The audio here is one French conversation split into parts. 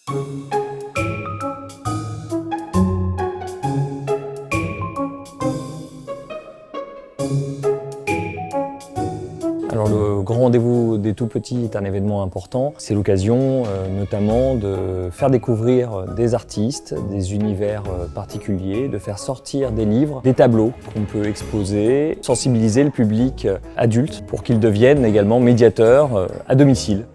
Alors le grand rendez-vous des tout-petits est un événement important. C'est l'occasion notamment de faire découvrir des artistes, des univers particuliers, de faire sortir des livres, des tableaux qu'on peut exposer, sensibiliser le public adulte pour qu'il devienne également médiateur à domicile.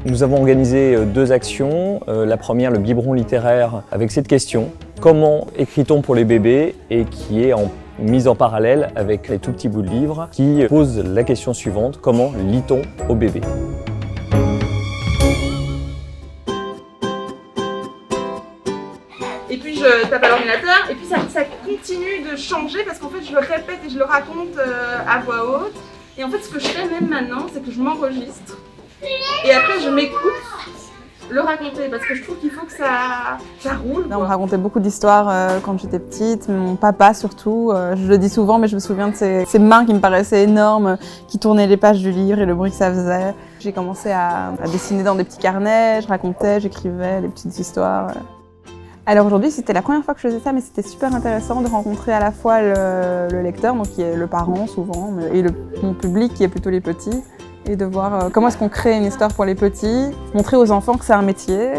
Nous avons organisé 2 actions. La première, le biberon littéraire, avec cette question: comment écrit-on pour les bébés, et qui est en mise en parallèle avec les tout petits bouts de livres qui posent la question suivante: comment lit-on au bébé? Et puis je tape à l'ordinateur et puis ça continue de changer parce qu'en fait je le répète et je le raconte à voix haute. Et en fait ce que je fais même maintenant, c'est que je m'enregistre et après je m'écoute le raconter parce que je trouve qu'il faut que ça roule. On me racontait beaucoup d'histoires quand j'étais petite, mon papa surtout. Je le dis souvent, mais je me souviens de ses mains qui me paraissaient énormes, qui tournaient les pages du livre et le bruit que ça faisait. J'ai commencé à dessiner dans des petits carnets, je racontais, j'écrivais des petites histoires. Alors aujourd'hui, c'était la première fois que je faisais ça, mais c'était super intéressant de rencontrer à la fois le lecteur, donc qui est le parent souvent, et mon public qui est plutôt les petits. Et de voir comment est-ce qu'on crée une histoire pour les petits, montrer aux enfants que c'est un métier,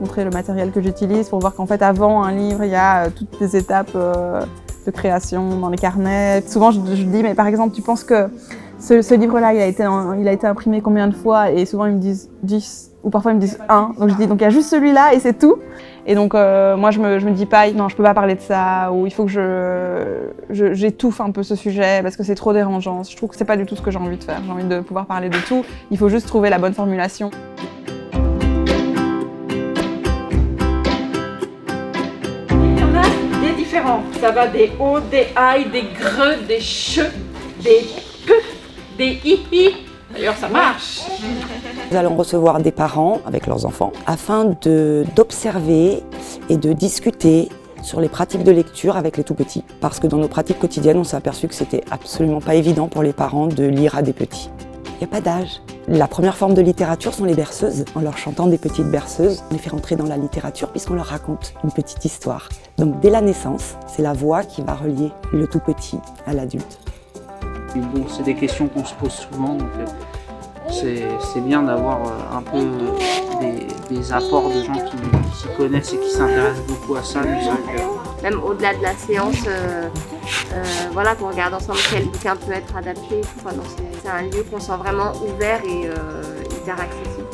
montrer le matériel que j'utilise pour voir qu'en fait avant un livre, il y a toutes les étapes de création dans les carnets. Souvent je dis, mais par exemple, tu penses que ce livre-là, il a été imprimé combien de fois? Et souvent ils me disent 10, ou parfois ils me disent 1. Donc je dis, donc il y a juste celui-là et c'est tout. Et donc moi je me dis pas, non je peux pas parler de ça, ou il faut que j'étouffe un peu ce sujet parce que c'est trop dérangeant. Je trouve que c'est pas du tout ce que j'ai envie de faire. J'ai envie de pouvoir parler de tout, il faut juste trouver la bonne formulation. Il y en a des différents. Ça va des O, des I, des greux, des che, des p, des i. D'ailleurs ça marche. Nous allons recevoir des parents avec leurs enfants afin d'observer et de discuter sur les pratiques de lecture avec les tout-petits. Parce que dans nos pratiques quotidiennes, on s'est aperçu que c'était absolument pas évident pour les parents de lire à des petits. Il n'y a pas d'âge. La première forme de littérature sont les berceuses. En leur chantant des petites berceuses, on les fait rentrer dans la littérature puisqu'on leur raconte une petite histoire. Donc dès la naissance, c'est la voix qui va relier le tout-petit à l'adulte. Bon, c'est des questions qu'on se pose souvent, donc c'est bien d'avoir un peu des apports de gens qui s'y connaissent et qui s'intéressent beaucoup à ça. Même au-delà de la séance, voilà, qu'on regarde ensemble quel bouquin peut être adapté. Enfin, c'est un lieu qu'on sent vraiment ouvert et hyper accessible.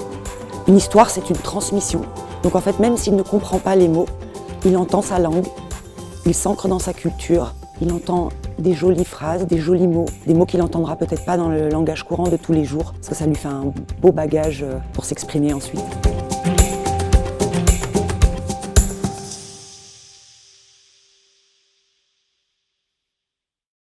Une histoire, c'est une transmission. Donc en fait, même s'il ne comprend pas les mots, il entend sa langue, il s'ancre dans sa culture, il entend des jolies phrases, des jolis mots, des mots qu'il n'entendra peut-être pas dans le langage courant de tous les jours, parce que ça lui fait un beau bagage pour s'exprimer ensuite.